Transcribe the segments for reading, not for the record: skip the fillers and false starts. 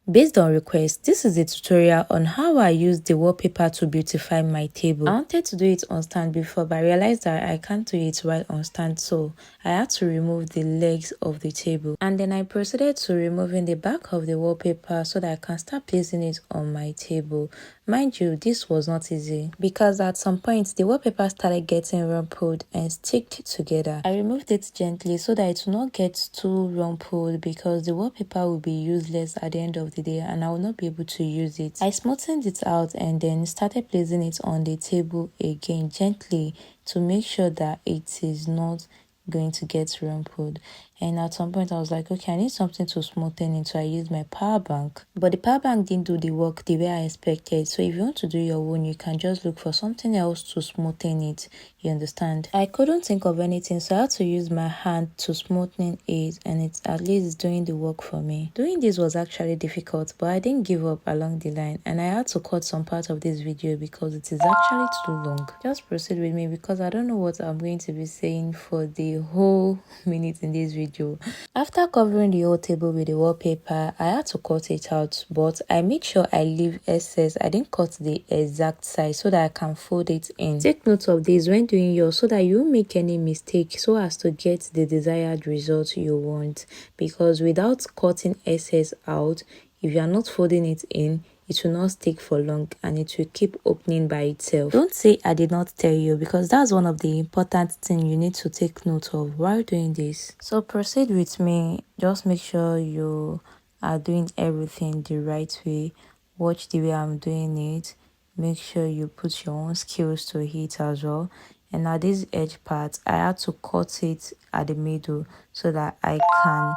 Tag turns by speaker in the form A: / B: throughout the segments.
A: Based on request, this is a tutorial on how I use the wallpaper to beautify my table. I wanted to do it on stand before, but I realized that I can't do it while on stand, so I had to remove the legs of the table. And then I proceeded to removing the back of the wallpaper so that I can start placing it on my table. Mind you, this was not easy because at some point the wallpaper started getting rumpled and sticked together. I removed it gently so that it will not get too rumpled because the wallpaper will be useless at the end of the day and I will not be able to use it. I smoothened it out and then started placing it on the table again gently to make sure that it is not going to get rumpled. And at some point I was like, okay, I need something to smoothen it, so I used my power bank, but the power bank didn't do the work the way I expected. So if you want to do your own, you can just look for something else to smoothen it, you understand. I couldn't think of anything, so I had to use my hand to smoothen it, and it's at least doing the work for me. Doing this was actually difficult, but I didn't give up along the line, and I had to cut some part of this video because it is actually too long. Just proceed with me because I don't know what I'm going to be saying for the whole minute in this video. After covering the whole table with the wallpaper, I had to cut it out, but I made sure I leave excess. I didn't cut the exact size so that I can fold it in. Take note of this when doing yours so that you won't make any mistake so as to get the desired result you want, because without cutting excess out, if you are not folding it in, it will not stick for long and it will keep opening by itself. Don't say I did not tell you, because that's one of the important things you need to take note of while doing this. So proceed with me. Just make sure you are doing everything the right way. Watch the way I'm doing it. Make sure you put your own skills to it as well. And at this edge part, I had to cut it at the middle so that I can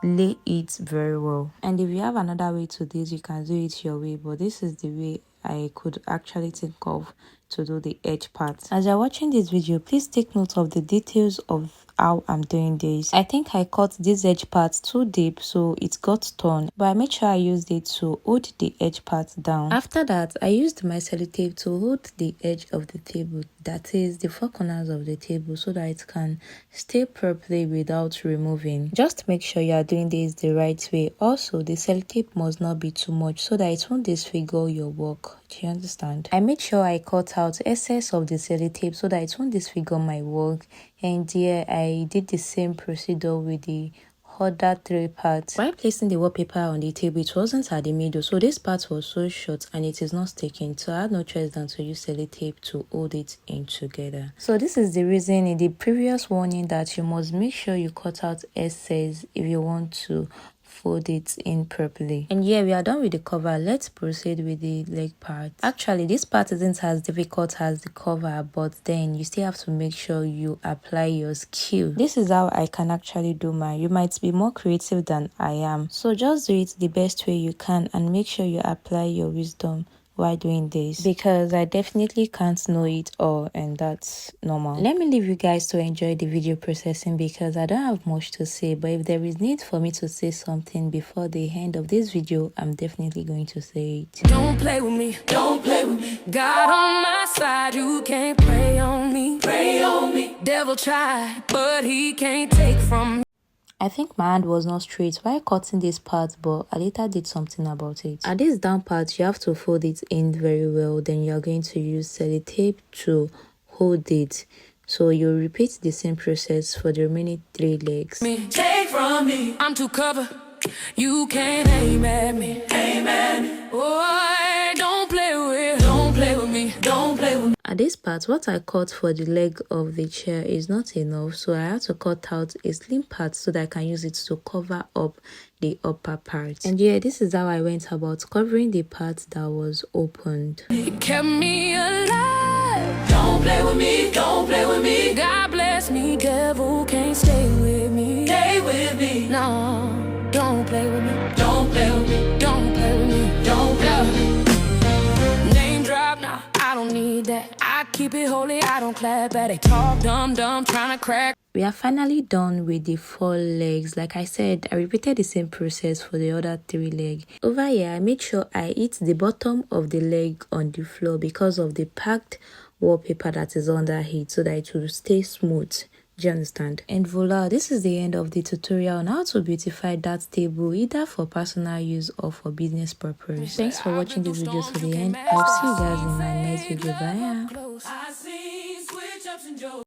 A: lay it very well. And if you have another way to this, you can do it your way, but this is the way I could actually think of to do the edge part. As you're watching this video, please take note of the details of how I'm doing this. I think I cut this edge part too deep, so it got torn, but I made sure I used it to hold the edge part down. After that, I used my sellotape to hold the edge of the table, that is the four corners of the table, so that it can stay properly without removing. Just make sure you are doing this the right way. Also, the sellotape must not be too much so that it won't disfigure your work. Do you understand? I made sure I cut out excess of the sellotape so that it won't disfigure my work. And yeah, I did the same procedure with the other three parts. While placing the wallpaper on the table, it wasn't at the middle, so this part was so short and it is not sticking, so I had no choice than to use sellotape to hold it in together. So this is the reason in the previous warning that you must make sure you cut out excess if you want to fold it in properly. And yeah, we are done with the cover. Let's proceed with the leg part. Actually, this part isn't as difficult as the cover, but then you still have to make sure you apply your skill. This is how I can actually do mine. You might be more creative than I am, so just do it the best way you can and make sure you apply your wisdom while doing this, because I definitely can't know it all, and that's normal. Let me leave you guys to enjoy the video processing because I don't have much to say, but if there is need for me to say something before the end of this video, I'm definitely going to say it.
B: Don't play with me, don't play with me. God on my side, you can't pray on me, pray on me. Devil try, but he can't take from me.
A: I think my hand was not straight while cutting this part, but I later did something about it. At this down part, you have to fold it in very well. Then you are going to use sellotape to hold it. So you repeat the same process for the remaining three legs.
B: Take from me, I'm too covered. You can't aim at me, aim at me. Boy, don't play with me, don't play with me.
A: At this part, what I cut for the leg of the chair is not enough, so I had to cut out a slim part so that I can use it to cover up the upper part. And yeah, this is how I went about covering the part that was opened.
B: You kept me alive. Don't play with me, don't play with me. God bless me, devil can't stay with me. Stay with me. No, don't play with me. Don't play with me. Don't play with me. Don't play with me. Name drop now, I don't need that. I keep it holy, I don't clap at it. Talk dumb, trying to crack.
A: We are finally done with the 4 legs. Like I said, I repeated the same process for the other 3 legs. Over here, I made sure I hit the bottom of the leg on the floor because of the packed wallpaper that is under it, so that it will stay smooth Do you understand? And voila, this is the end of the tutorial on how to beautify that table, either for personal use or for business purpose. Thanks for watching this video to the end. I'll see you guys in my next video. Bye.